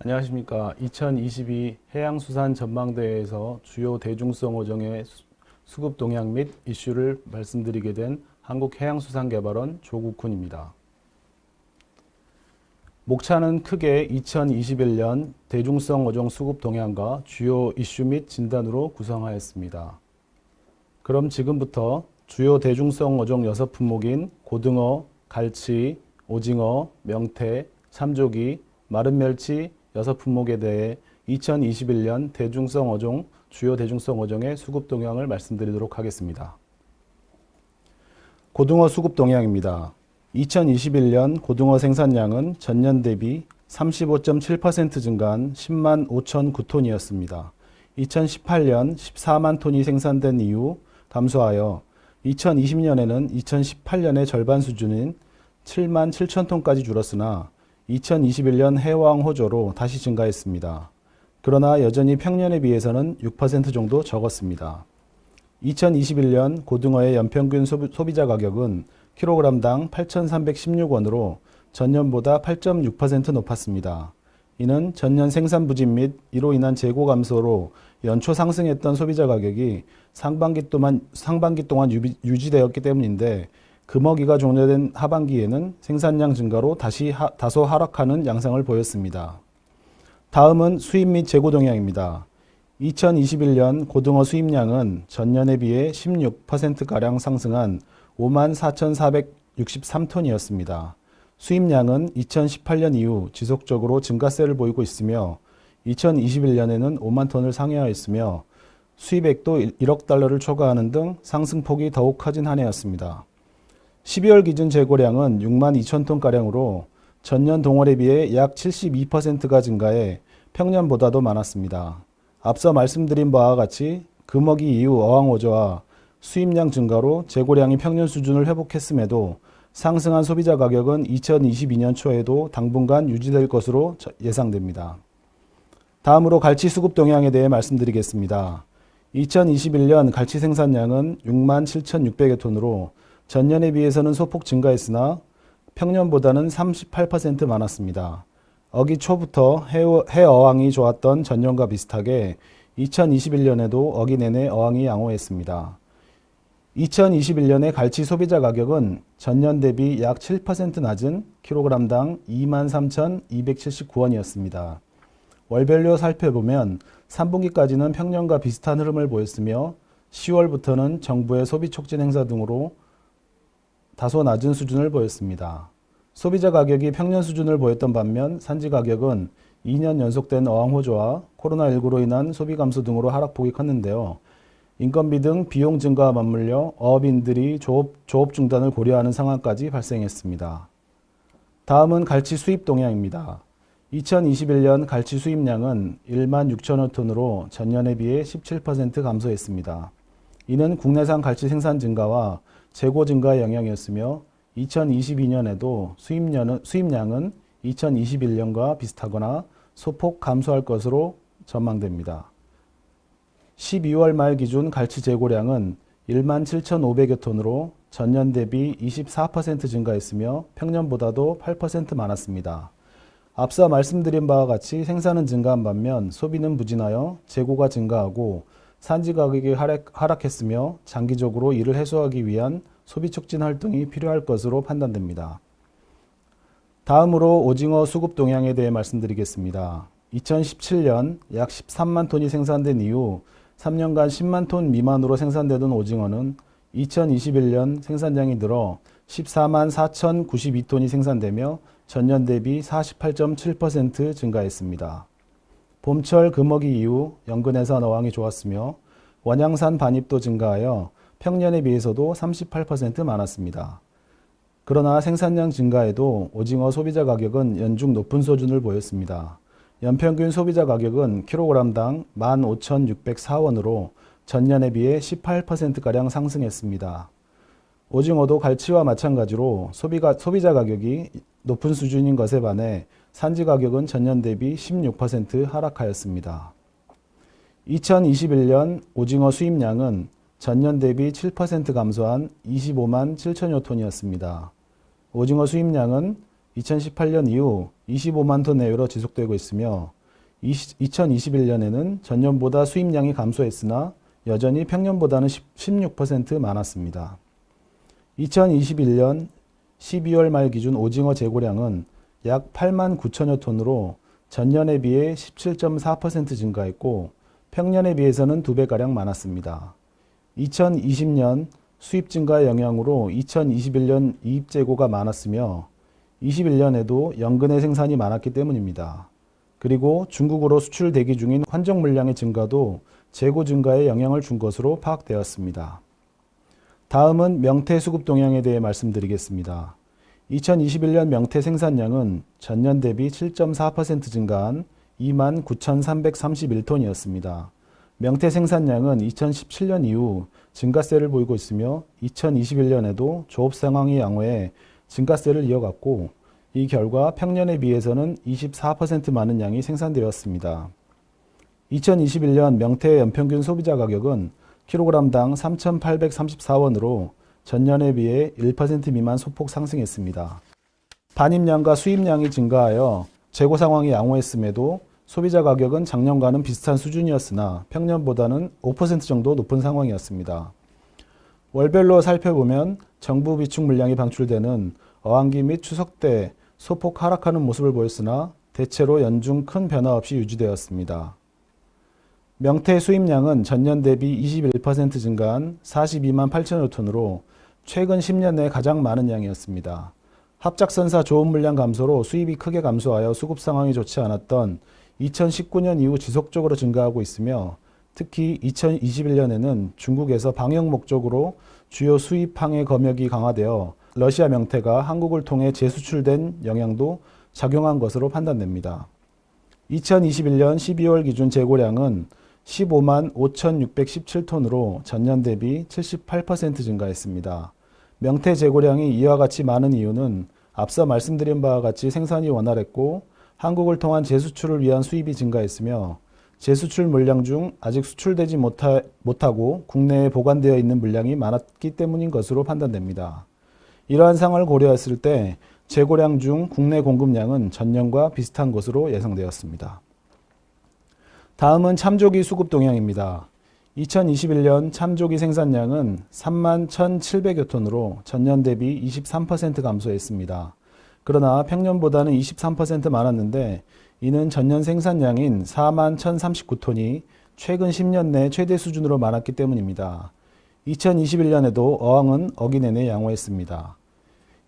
안녕하십니까. 2022 해양수산 전망대회에서 주요 대중성 어종의 수급 동향 및 이슈를 말씀드리게 된 한국해양수산개발원 조국훈입니다. 목차는 크게 2021년 대중성 어종 수급 동향과 주요 이슈 및 진단으로 구성하였습니다. 그럼 지금부터 주요 대중성 어종 6품목인 고등어, 갈치, 오징어, 명태, 참조기, 마른 멸치 6품목에 대해 2021년 대중성 어종, 주요 대중성 어종의 수급 동향을 말씀드리도록 하겠습니다. 고등어 수급 동향입니다. 2021년 고등어 생산량은 전년 대비 35.7% 증가한 10만 5,009톤이었습니다. 2018년 14만 톤이 생산된 이후 감소하여 2020년에는 2018년의 절반 수준인 7만 7천 톤까지 줄었으나 2021년 해왕 호조로 다시 증가했습니다. 그러나 여전히 평년에 비해서는 6% 정도 적었습니다. 2021년 고등어의 연평균 소비자 가격은 kg당 8,316원으로 전년보다 8.6% 높았습니다. 이는 전년 생산 부진 및 이로 인한 재고 감소로 연초 상승했던 소비자 가격이 상반기 동안 유지되었기 때문인데 금어기가 종료된 하반기에는 생산량 증가로 다시 다소 하락하는 양상을 보였습니다. 다음은 수입 및 재고 동향입니다. 2021년 고등어 수입량은 전년에 비해 16%가량 상승한 54,463톤이었습니다. 수입량은 2018년 이후 지속적으로 증가세를 보이고 있으며 2021년에는 5만 톤을 상회하였으며 수입액도 1억 달러를 초과하는 등 상승폭이 더욱 커진 한 해였습니다. 12월 기준 재고량은 6만 2천 톤가량으로 전년 동월에 비해 약 72%가 증가해 평년보다도 많았습니다. 앞서 말씀드린 바와 같이 금어기 이후 어항호조와 수입량 증가로 재고량이 평년 수준을 회복했음에도 상승한 소비자 가격은 2022년 초에도 당분간 유지될 것으로 예상됩니다. 다음으로 갈치 수급 동향에 대해 말씀드리겠습니다. 2021년 갈치 생산량은 6만 7,600여 톤으로 전년에 비해서는 소폭 증가했으나 평년보다는 38% 많았습니다. 어기 초부터 해어항이 좋았던 전년과 비슷하게 2021년에도 어기 내내 어항이 양호했습니다. 2021년의 갈치 소비자 가격은 전년 대비 약 7% 낮은 kg당 23,279원이었습니다. 월별로 살펴보면 3분기까지는 평년과 비슷한 흐름을 보였으며 10월부터는 정부의 소비 촉진 행사 등으로 다소 낮은 수준을 보였습니다. 소비자 가격이 평년 수준을 보였던 반면 산지 가격은 2년 연속된 어항호조와 코로나19로 인한 소비 감소 등으로 하락폭이 컸는데요. 인건비 등 비용 증가와 맞물려 어업인들이 조업 중단을 고려하는 상황까지 발생했습니다. 다음은 갈치 수입 동향입니다. 2021년 갈치 수입량은 1만 6천여 톤으로 전년에 비해 17% 감소했습니다. 이는 국내산 갈치 생산 증가와 재고 증가의 영향이었으며 2022년에도 수입량은 2021년과 비슷하거나 소폭 감소할 것으로 전망됩니다. 12월 말 기준 갈치 재고량은 1만 7,500여 톤으로 전년 대비 24% 증가했으며 평년보다도 8% 많았습니다. 앞서 말씀드린 바와 같이 생산은 증가한 반면 소비는 부진하여 재고가 증가하고 산지 가격이 하락했으며 장기적으로 이를 해소하기 위한 소비 촉진 활동이 필요할 것으로 판단됩니다. 다음으로 오징어 수급 동향에 대해 말씀드리겠습니다. 2017년 약 13만 톤이 생산된 이후 3년간 10만 톤 미만으로 생산되던 오징어는 2021년 생산량이 늘어 14만 4,092톤이 생산되며 전년 대비 48.7% 증가했습니다. 봄철 금어기 이후 연근해산 어항이 좋았으며 원양산 반입도 증가하여 평년에 비해서도 38% 많았습니다. 그러나 생산량 증가에도 오징어 소비자 가격은 연중 높은 수준을 보였습니다. 연평균 소비자 가격은 kg당 15,604원으로 전년에 비해 18%가량 상승했습니다. 오징어도 갈치와 마찬가지로 소비자 가격이 높은 수준인 것에 반해 산지 가격은 전년 대비 16% 하락하였습니다. 2021년 오징어 수입량은 전년 대비 7% 감소한 25만 7천여 톤이었습니다. 오징어 수입량은 2018년 이후 25만 톤 내외로 지속되고 있으며 2021년에는 전년보다 수입량이 감소했으나 여전히 평년보다는 16% 많았습니다. 2021년 12월 말 기준 오징어 재고량은 약 8만 9천여 톤으로 전년에 비해 17.4% 증가했고 평년에 비해서는 2배가량 많았습니다. 2020년 수입 증가 영향으로 2021년 이입 재고가 많았으며 21년에도 연근의 생산이 많았기 때문입니다. 그리고 중국으로 수출 대기 중인 환적 물량의 증가도 재고 증가에 영향을 준 것으로 파악되었습니다. 다음은 명태 수급 동향에 대해 말씀드리겠습니다. 2021년 명태 생산량은 전년 대비 7.4% 증가한 29,331톤이었습니다. 명태 생산량은 2017년 이후 증가세를 보이고 있으며 2021년에도 조업 상황이 양호해 증가세를 이어갔고 이 결과 평년에 비해서는 24% 많은 양이 생산되었습니다. 2021년 명태 연평균 소비자 가격은 kg당 3,834원으로 전년에 비해 1% 미만 소폭 상승했습니다. 반입량과 수입량이 증가하여 재고 상황이 양호했음에도 소비자 가격은 작년과는 비슷한 수준이었으나 평년보다는 5% 정도 높은 상황이었습니다. 월별로 살펴보면 정부 비축 물량이 방출되는 어항기 및 추석 때 소폭 하락하는 모습을 보였으나 대체로 연중 큰 변화 없이 유지되었습니다. 명태 수입량은 전년 대비 21% 증가한 42만 8천여 톤으로 최근 10년 내 가장 많은 양이었습니다. 합작선사 조업 물량 감소로 수입이 크게 감소하여 수급 상황이 좋지 않았던 2019년 이후 지속적으로 증가하고 있으며 특히 2021년에는 중국에서 방역 목적으로 주요 수입항의 검역이 강화되어 러시아 명태가 한국을 통해 재수출된 영향도 작용한 것으로 판단됩니다. 2021년 12월 기준 재고량은 15만 5,617톤으로 전년 대비 78% 증가했습니다. 명태 재고량이 이와 같이 많은 이유는 앞서 말씀드린 바와 같이 생산이 원활했고 한국을 통한 재수출을 위한 수입이 증가했으며 재수출 물량 중 아직 수출되지 못하고 국내에 보관되어 있는 물량이 많았기 때문인 것으로 판단됩니다. 이러한 상황을 고려했을 때 재고량 중 국내 공급량은 전년과 비슷한 것으로 예상되었습니다. 다음은 참조기 수급 동향입니다. 2021년 참조기 생산량은 3만 1,700여 톤으로 전년 대비 23% 감소했습니다. 그러나 평년보다는 23% 많았는데 이는 전년 생산량인 4만 1,039톤이 최근 10년 내 최대 수준으로 많았기 때문입니다. 2021년에도 어항은 어기 내내 양호했습니다.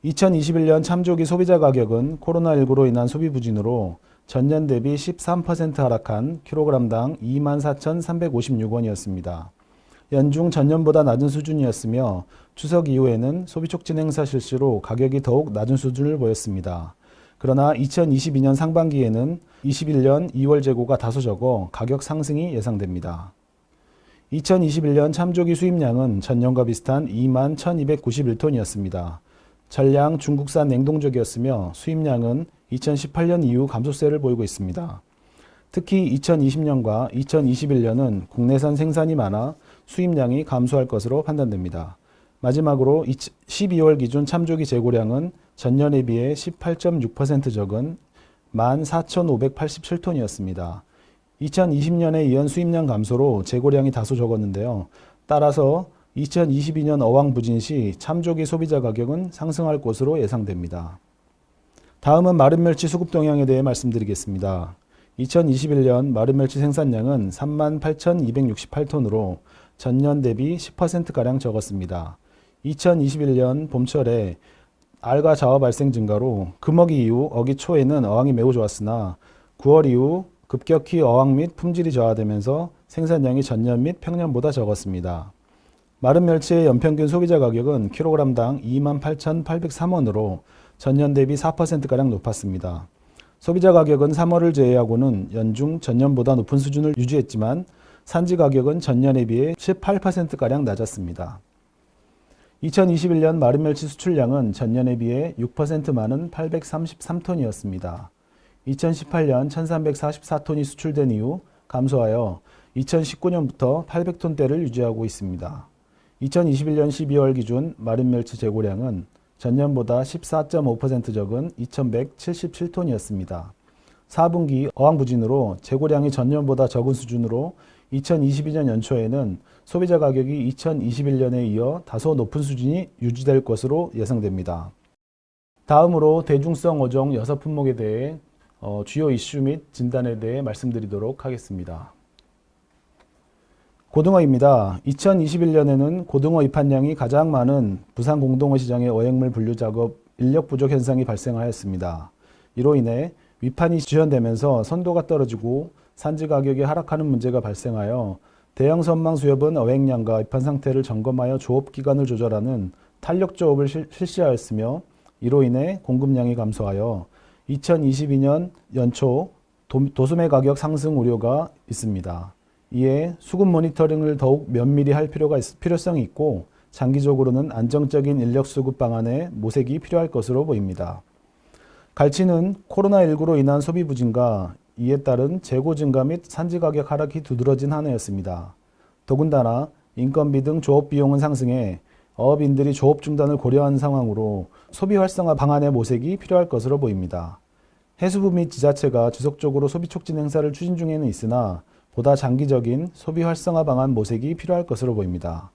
2021년 참조기 소비자 가격은 코로나19로 인한 소비 부진으로 전년 대비 13% 하락한 kg당 24,356원이었습니다. 연중 전년보다 낮은 수준이었으며 추석 이후에는 소비 촉진 행사 실시로 가격이 더욱 낮은 수준을 보였습니다. 그러나 2022년 상반기에는 21년 2월 재고가 다소 적어 가격 상승이 예상됩니다. 2021년 참조기 수입량은 전년과 비슷한 2만 1,291톤이었습니다. 전량 중국산 냉동적이었으며 수입량은 2018년 이후 감소세를 보이고 있습니다. 특히 2020년과 2021년은 국내산 생산이 많아 수입량이 감소할 것으로 판단됩니다. 마지막으로 12월 기준 참조기 재고량은 전년에 비해 18.6% 적은 14,587톤이었습니다. 2020년에 이은 수입량 감소로 재고량이 다소 적었는데요. 따라서 2022년 어황 부진 시 참조기 소비자 가격은 상승할 것으로 예상됩니다. 다음은 마른 멸치 수급 동향에 대해 말씀드리겠습니다. 2021년 마른 멸치 생산량은 38,268톤으로 전년 대비 10%가량 적었습니다. 2021년 봄철에 알과 자어 발생 증가로 금어기 이후 어기 초에는 어항이 매우 좋았으나 9월 이후 급격히 어항 및 품질이 저하되면서 생산량이 전년 및 평년보다 적었습니다. 마른 멸치의 연평균 소비자 가격은 kg당 28,803원으로 전년 대비 4%가량 높았습니다. 소비자 가격은 3월을 제외하고는 연중 전년보다 높은 수준을 유지했지만 산지 가격은 전년에 비해 18%가량 낮았습니다. 2021년 마른 멸치 수출량은 전년에 비해 6% 많은 833톤이었습니다. 2018년 1344톤이 수출된 이후 감소하여 2019년부터 800톤대를 유지하고 있습니다. 2021년 12월 기준 마른 멸치 재고량은 전년보다 14.5% 적은 2,177톤이었습니다. 4분기 어항부진으로 재고량이 전년보다 적은 수준으로 2022년 연초에는 소비자 가격이 2021년에 이어 다소 높은 수준이 유지될 것으로 예상됩니다. 다음으로 대중성 어종 6품목에 대해 주요 이슈 및 진단에 대해 말씀드리도록 하겠습니다. 고등어입니다. 2021년에는 고등어 입한량이 가장 많은 부산 공동어 시장의 어획물 분류 작업 인력 부족 현상이 발생하였습니다. 이로 인해 위판이 지연되면서 선도가 떨어지고 산지 가격이 하락하는 문제가 발생하여 대형 선망 수협은 어획량과 입판 상태를 점검하여 조업 기간을 조절하는 탄력 조업을 실시하였으며 이로 인해 공급량이 감소하여 2022년 연초 도소매 가격 상승 우려가 있습니다. 이에 수급 모니터링을 더욱 면밀히 할 필요성이 있고 장기적으로는 안정적인 인력 수급 방안에 모색이 필요할 것으로 보입니다. 갈치는 코로나19로 인한 소비 부진과 이에 따른 재고 증가 및 산지 가격 하락이 두드러진 한 해였습니다. 더군다나 인건비 등 조업 비용은 상승해 어업인들이 조업 중단을 고려한 상황으로 소비 활성화 방안의 모색이 필요할 것으로 보입니다. 해수부 및 지자체가 지속적으로 소비 촉진 행사를 추진 중에는 있으나 보다 장기적인 소비 활성화 방안 모색이 필요할 것으로 보입니다.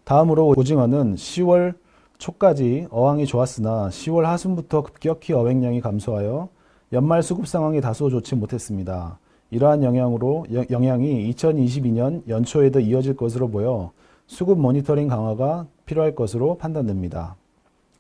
다음으로 오징어는 10월 초까지 어항이 좋았으나 10월 하순부터 급격히 어획량이 감소하여 연말 수급 상황이 다소 좋지 못했습니다. 이러한 영향이 2022년 연초에도 이어질 것으로 보여 수급 모니터링 강화가 필요할 것으로 판단됩니다.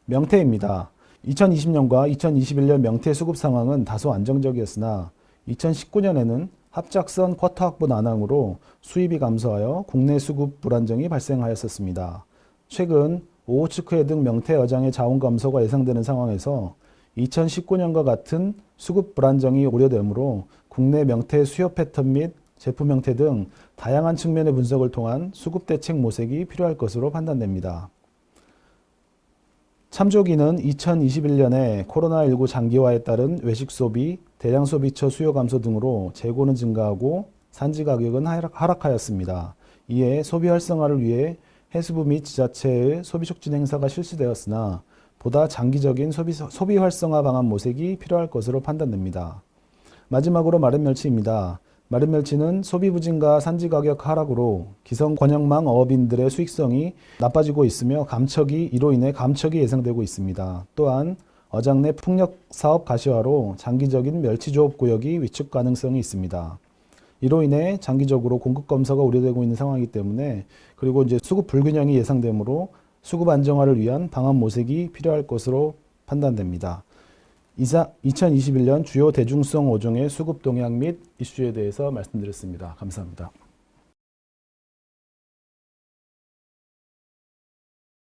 명태입니다. 2020년과 2021년 명태 수급 상황은 다소 안정적이었으나 2019년에는 합작선 쿼터 확보 난항으로 수입이 감소하여 국내 수급 불안정이 발생하였었습니다. 최근 오호츠크해 등 명태 어장의 자원 감소가 예상되는 상황에서 2019년과 같은 수급 불안정이 우려되므로 국내 명태 수요 패턴 및 제품 형태 등 다양한 측면의 분석을 통한 수급 대책 모색이 필요할 것으로 판단됩니다. 참조기는 2021년에 코로나19 장기화에 따른 외식 소비, 대량 소비처 수요 감소 등으로 재고는 증가하고 산지 가격은 하락하였습니다. 이에 소비 활성화를 위해 해수부 및 지자체의 소비 촉진 행사가 실시되었으나 보다 장기적인 소비 활성화 방안 모색이 필요할 것으로 판단됩니다. 마지막으로 마른멸치입니다. 마른멸치는 소비 부진과 산지 가격 하락으로 기성 권역망 어업인들의 수익성이 나빠지고 있으며 이로 인해 감척이 예상되고 있습니다. 또한 어장 내 풍력 사업 가시화로 장기적인 멸치 조업 구역이 위축 가능성이 있습니다. 이로 인해 장기적으로 공급 감소가 우려되고 있는 상황이기 때문에 그리고 이제 수급 불균형이 예상되므로 수급 안정화를 위한 방안 모색이 필요할 것으로 판단됩니다. 이상 2021년 주요 대중성 어종의 수급 동향 및 이슈에 대해서 말씀드렸습니다. 감사합니다.